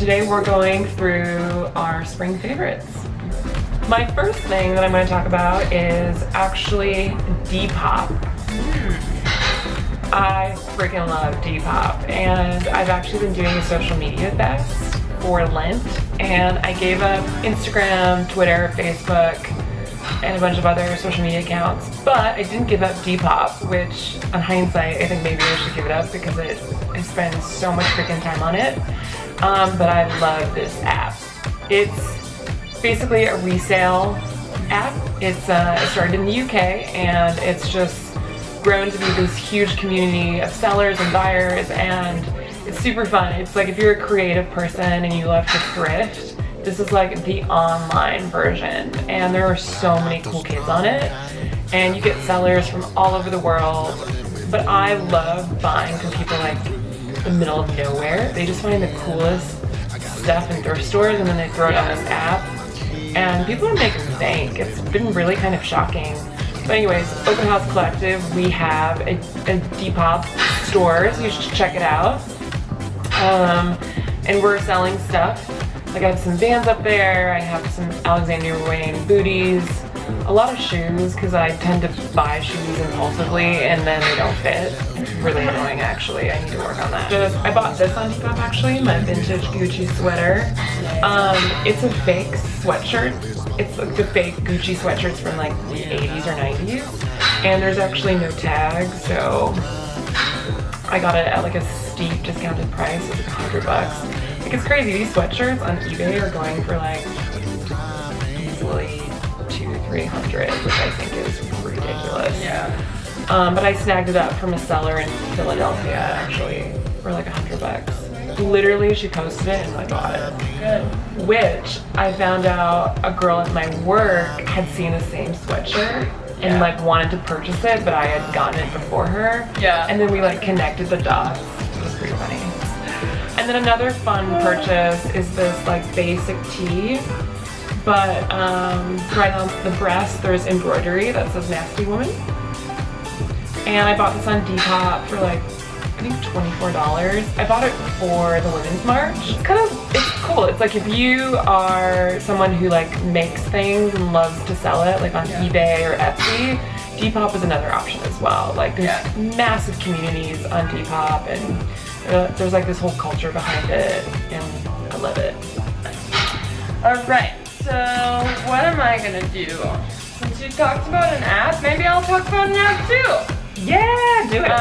today we're going through our spring favorites. My first thing that I'm going to talk about is actually Depop. I freaking love Depop, and I've actually been doing a social media fast for Lent, and I gave up Instagram, Twitter, Facebook, and a bunch of other social media accounts, but I didn't give up Depop, which on hindsight I think maybe I should give it up because I spend so much freaking time on it. But I love this app. It's basically a resale app. It started in the UK, and it's just grown to be this huge community of sellers and buyers, and it's super fun. It's like if you're a creative person and you love to thrift, this is like the online version, and there are so many cool kids on it, and you get sellers from all over the world. But I love buying from people like the middle of nowhere. They just find the coolest stuff in thrift stores, and then they throw it on this app, and people are making bank. It's been really kind of shocking. But anyways, Open House Collective, we have a Depop store, so you should check it out. And we're selling stuff. Like I have some Vans up there, I have some Alexander Wang booties, a lot of shoes because I tend to buy shoes impulsively and then they don't fit. It's really annoying actually, I need to work on that. I bought this on Depop actually, my vintage Gucci sweater. It's a fake sweatshirt. It's like the fake Gucci sweatshirts from like the 80s or 90s. And there's actually no tag, so I got it at like a steep discounted price. It was like $100. Like it's crazy, these sweatshirts on eBay are going for like easily $200-300, which I think is ridiculous. Yeah. But I snagged it up from a seller in Philadelphia actually for like $100. Literally, she posted it and I bought it. Good. Which I found out a girl at my work had seen the same sweatshirt and like wanted to purchase it, but I had gotten it before her. Yeah. And then we like connected the dots. It was pretty funny. And then another fun purchase is this like basic tee, but right on the breast there's embroidery that says Nasty Woman. And I bought this on Depop for like, I think $24. I bought it for the Women's March. It's cool. It's like if you are someone who like makes things and loves to sell it, like on eBay or Etsy, Depop is another option as well. Like there's massive communities on Depop, and there's like this whole culture behind it, and I love it. Alright, so what am I gonna do? Since you talked about an app, maybe I'll talk about an app too. Yeah, do it.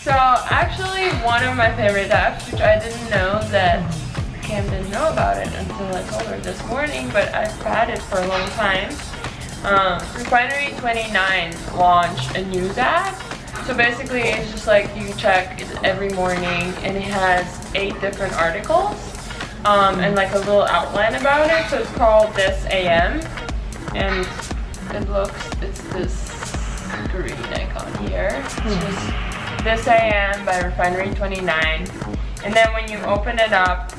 So actually one of my favorite apps, which I didn't know that Cam didn't know about it until I told her this morning, but I've had it for a long time. Refinery 29 launched a news app. So basically it's just like you check it every morning, and it has 8 different articles and like a little outline about it. So it's called This AM, and it's this green icon here. It's just This AM by Refinery 29, and then when you open it up,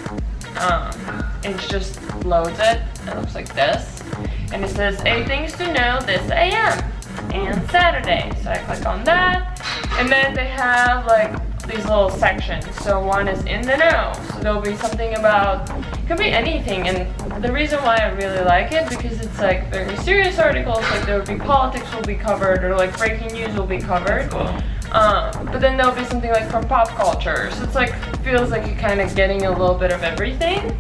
it just loads it. It looks like this, and it says 8 things to know this AM and Saturday. So I click on that, and then they have like these little sections. So one is in the know, so there'll be something about, it could be anything, and the reason why I really like it because it's like very serious articles, like there would be politics will be covered, or like breaking news will be covered. Cool. But then there'll be something like from pop culture, so it's like feels like you're kind of getting a little bit of everything.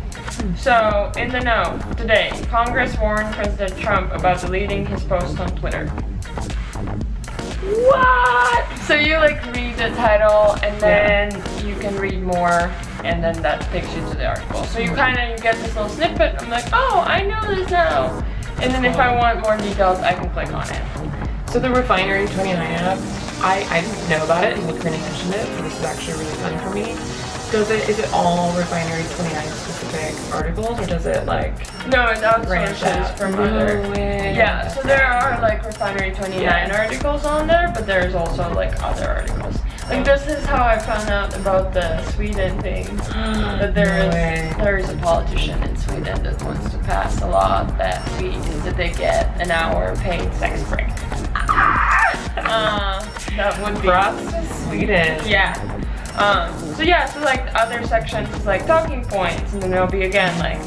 So in the know today, Congress warned President Trump about deleting his post on Twitter. What? So you like read the title, and then you can read more, and then that takes you to the article. So you get this little snippet. I'm like, oh, I know this now. And then if I want more details, I can click on it. So the Refinery 29 app, I didn't know about it, and Lucarina mentioned it, so this is actually really fun for me. Is it all Refinery 29 specific articles, or does it like No, it outsources from other. Yeah, so there are like Refinery 29 articles on there, but there's also like other articles. Like this is how I found out about the Sweden thing. That there is a politician in Sweden that wants to pass a law that means that they get an hour paid sex break. That would be props to Sweden. Yeah. So yeah, so like other sections is like talking points, and then there'll be again like,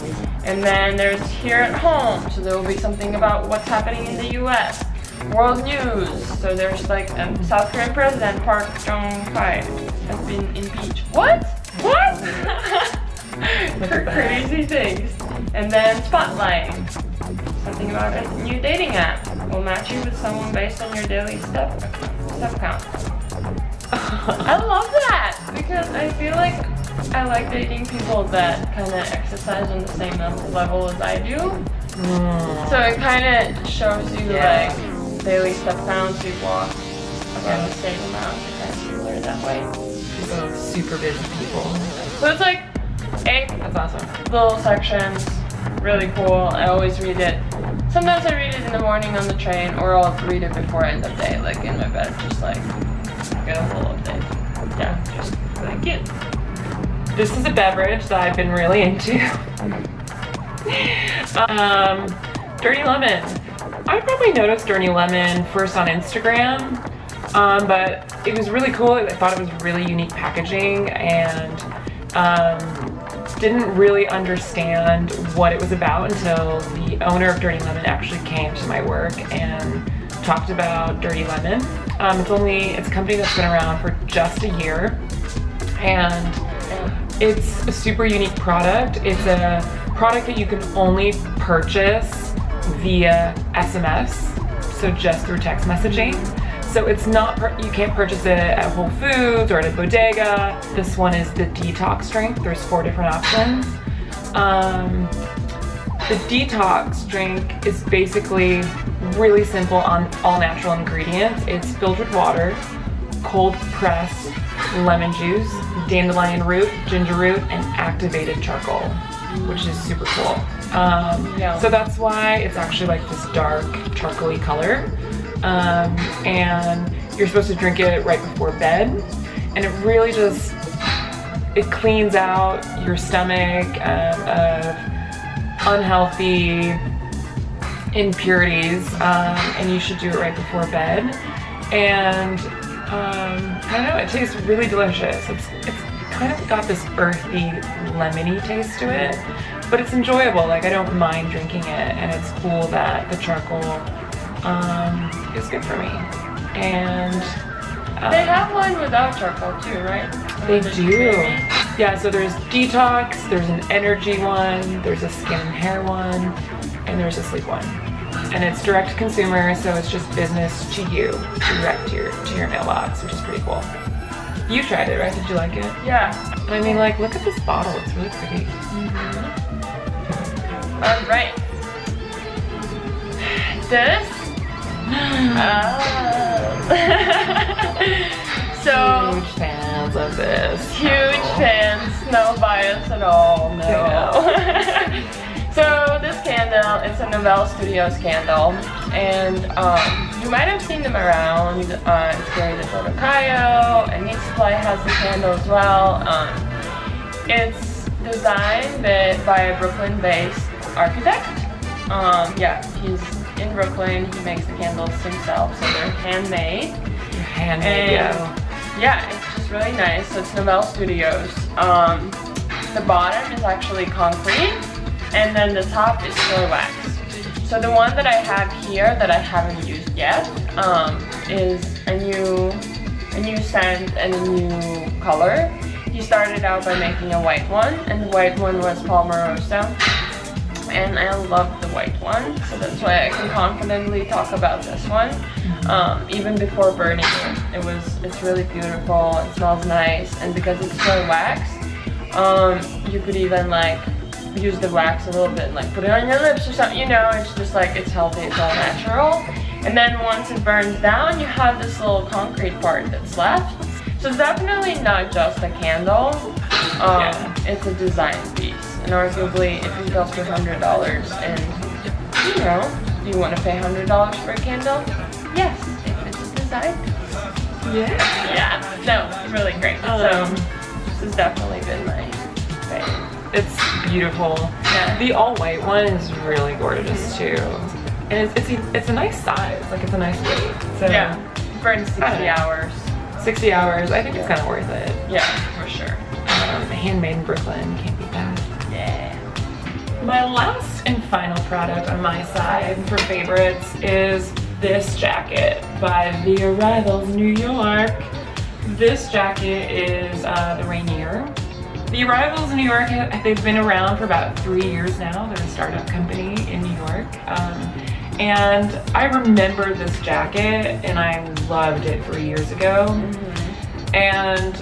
and then there's here at home, so there will be something about what's happening in the U.S. World news, so there's like South Korean President Park Chung-hye has been impeached. What? Crazy things. And then spotlight, something about a new dating app. Will match you with someone based on your daily step count. I love that because I feel like I like dating people that kind of exercise on the same level as I do. So it kind of shows you like daily step counts, you walk again the same amount, it's kind of similar that way. So super busy people. So it's like 8 That's awesome. little sections, really cool. I always read it. Sometimes I read it in the morning on the train, or I'll read it before end of day, like in my bed, just like get a little update. Yeah, just really cute. This is a beverage that I've been really into. Dirty Lemon. I probably noticed Dirty Lemon first on Instagram, but it was really cool. I thought it was really unique packaging, and didn't really understand what it was about until the owner of Dirty Lemon actually came to my work and talked about Dirty Lemon. It's a company that's been around for just a year, and it's a super unique product. It's a product that you can only purchase via SMS, so just through text messaging. So it's not, you can't purchase it at Whole Foods or at a bodega. This one is the Detox drink. There's 4 different options. The Detox drink is basically really simple on all natural ingredients. It's filtered water, cold pressed lemon juice, dandelion root, ginger root, and activated charcoal, which is super cool. So that's why it's actually like this dark charcoaly color. And you're supposed to drink it right before bed, and it really just, it cleans out your stomach of unhealthy impurities, and you should do it right before bed. And I don't know, it tastes really delicious. It's kind of got this earthy, lemony taste to it, but it's enjoyable. Like, I don't mind drinking it, and it's cool that the charcoal is good for me. And they have one without charcoal too, right? They do. Yeah, so there's Detox, there's an energy one, there's a skin and hair one, and there's a sleep one. And it's direct to consumer, so it's just business to you, direct to your mailbox, which is pretty cool. You tried it, right? Did you like it? Yeah. I mean, like, look at this bottle, it's really pretty. All right. This. So huge fans of this. Huge fans, no bias at all, no. So this candle, it's a Novell Studios candle, and you might have seen them around. It's carried at Detox, and Meat Supply has the candle as well. It's designed by a Brooklyn-based architect. Yeah, he's in Brooklyn. He makes the candles himself, so they're handmade. Handmade, yeah, it's just really nice. So it's Novell Studios. The bottom is actually concrete, and then the top is soy wax. So the one that I have here that I haven't used yet is a new scent and a new color. He started out by making a white one, and the white one was Palmarosa. And I love the white one, so that's why I can confidently talk about this one. Even before burning it, it's really beautiful, it smells nice, and because it's soy wax, you could even like use the wax a little bit and like put it on your lips or something, you know, it's just like, it's healthy, it's all natural. And then once it burns down, you have this little concrete part that's left. So it's definitely not just a candle, it's a design piece. And arguably, if it goes for $100, and you know, do you want to pay $100 for a candle? Yes, if it's a design piece. Yeah, no, it's really great. So this has definitely been my favorite. It's beautiful. Yeah. The all white one is really gorgeous too, and it's a nice size. Like, it's a nice weight. So yeah, burns 60 hours. 60 hours. I think it's kind of worth it. Yeah, for sure. Handmade in Brooklyn, can't beat that. Yeah. My last and final product on my side for favorites is this jacket by The Arrivals New York. This jacket is the Rainier. The Arrivals New York, they've been around for about 3 years now. They're a startup company in New York. And I remember this jacket and I loved it 3 years ago. And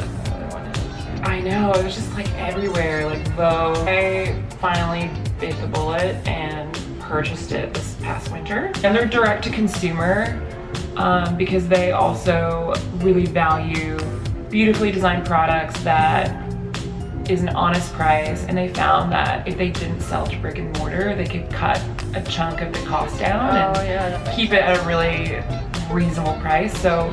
I know, it was just like everywhere, like Vogue. I finally bit the bullet and purchased it this past winter. And they're direct to consumer because they also really value beautifully designed products that is an honest price, and they found that if they didn't sell to brick and mortar, they could cut a chunk of the cost down and keep it at a really reasonable price. So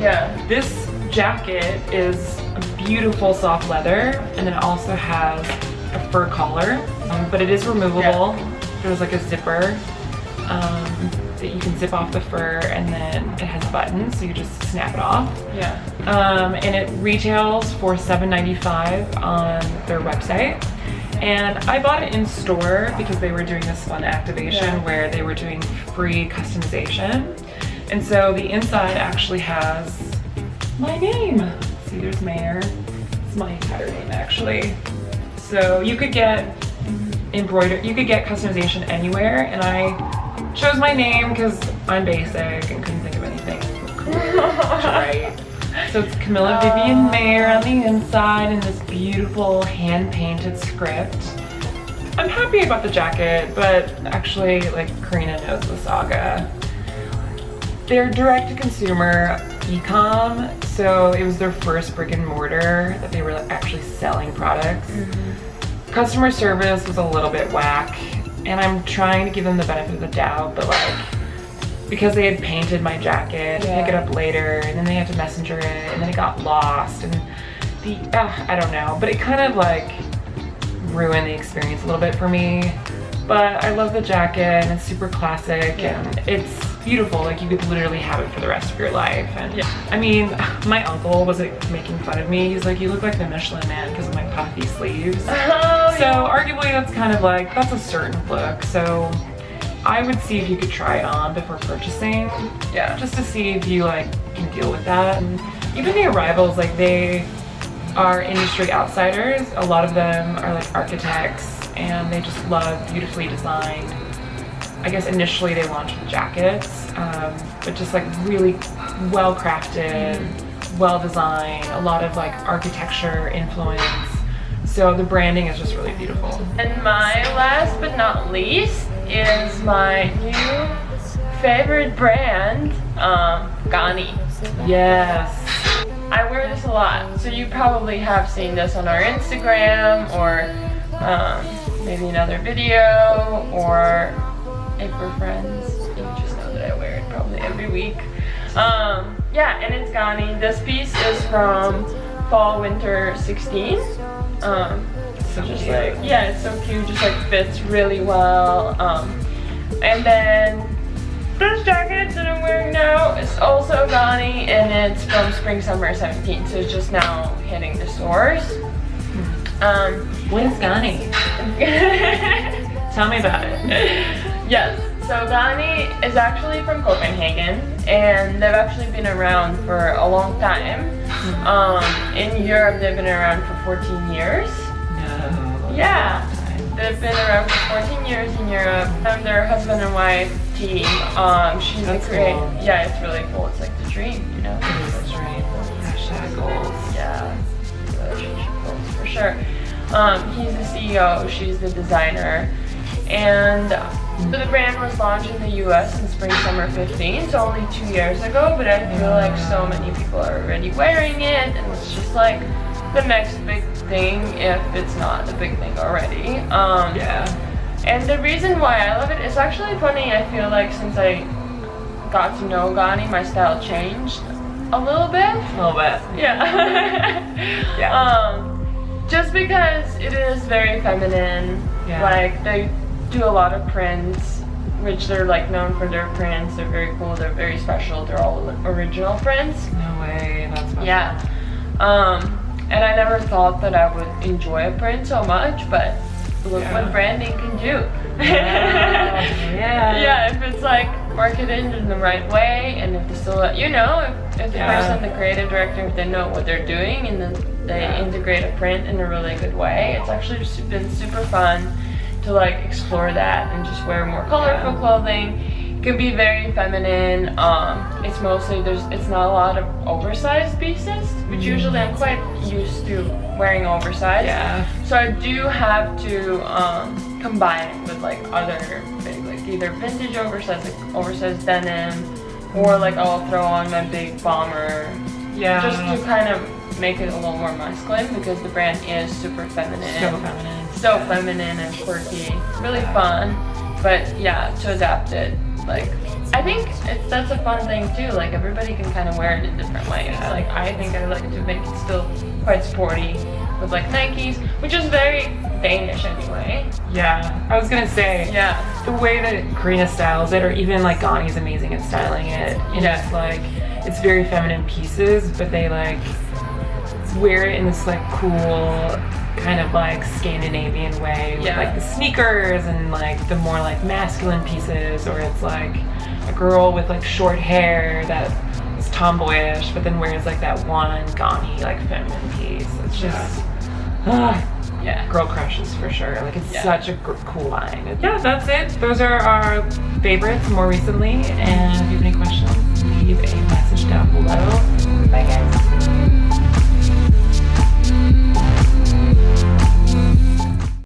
this jacket is a beautiful soft leather, and then it also has a fur collar, but it is removable. There's like a zipper that you can zip off the fur, and then it has buttons, so you just snap it off. And it retails for $7.95 on their website. And I bought it in store because they were doing this fun activation where they were doing free customization. And so the inside actually has my name. See, there's Mayor. It's my entire name actually. So you could get customization anywhere, and I chose my name because I'm basic and couldn't think of anything cool to write. So it's Camilla Vivian Mayer on the inside in this beautiful hand-painted script. I'm happy about the jacket, but actually, like, Karina knows the saga. They're direct-to-consumer e-com, so it was their first brick and mortar that they were actually selling products. Customer service was a little bit whack, and I'm trying to give them the benefit of the doubt, but like, because they had painted my jacket, pick it up later, and then they had to messenger it, and then it got lost, and I don't know, but it kind of like ruined the experience a little bit for me. But I love the jacket, and it's super classic, and it's beautiful. Like, you could literally have it for the rest of your life. And I mean, my uncle was like making fun of me. He's like, you look like the Michelin Man because of my puffy sleeves. So arguably that's kind of like, that's a certain look. So I would see if you could try it on before purchasing. Just to see if you like can deal with that. And even the Arrivals, like, they are industry outsiders. A lot of them are like architects, and they just love beautifully designed. I guess initially they launched with jackets, but just like really well crafted, well designed, a lot of like architecture influence. So the branding is just really beautiful. And my last but not least is my new favorite brand, Ganni. Yes. I wear this a lot, so you probably have seen this on our Instagram or maybe another video, or if we're friends, you just know that I wear it probably every week. And it's Ganni. This piece is from Fall Winter 16. So just cute. like, it's so cute, just like fits really well. And then this jacket that I'm wearing now is also Ganni, and it's from Spring Summer 17, so it's just now hitting the stores. What is Ganni? Tell me about it. Yes, so Ganni is actually from Copenhagen, and they've actually been around for a long time. In Europe, they've been around for 14 years. No. Yeah, they've been around for 14 years in Europe. They're husband and wife team. She's a great, cool. Yeah, it's really cool. It's like the dream, you know? It is the dream. Hashtag goals. Yeah, relationship goals for sure. He's the CEO, she's the designer. And the brand was launched in the US in Spring Summer 15, so only 2 years ago, but I feel like so many people are already wearing it, and it's just like the next big thing if it's not the big thing already. And the reason why I love it is actually funny. I feel like since I got to know Ganni, my style changed a little bit. A little bit. Just because it is very feminine. Like, they do a lot of prints, which they're like known for their prints. They're very cool, they're very special, they're all original prints. No way, that's special. And I never thought that I would enjoy a print so much, but look what branding can do. Yeah, if it's like marketed in the right way, and if the silhouette, you know, if the person, the creative director, if they know what they're doing and then they integrate a print in a really good way, it's actually just been super fun to like explore that and just wear more colorful clothing. It can be very feminine. It's mostly it's not a lot of oversized pieces, which usually I'm quite used to wearing oversized. Yeah. So I do have to combine it with like other big, like either vintage oversized, like oversized denim, or like I'll throw on my big bomber. Yeah. Just to kind of make it a little more masculine, because the brand is super feminine. So feminine. So feminine and quirky. Really fun. But yeah, to adapt it. Like, I think that's a fun thing too. Like, everybody can kind of wear it in different ways. Like, I think I like to make it still quite sporty with like Nikes, which is very Danish anyway. Yeah, I was gonna say, the way that Karina styles it, or even like Ganni's amazing at styling it, and it's like, it's very feminine pieces, but they like wear it in this like cool kind of like Scandinavian way with like the sneakers and like the more like masculine pieces, or it's like a girl with like short hair that is tomboyish but then wears like that one Ganni like feminine piece. It's just girl crushes for sure. Like, it's such a cool line. That's it. Those are our favorites more recently, and if you have any questions, leave a message down below. Bye guys.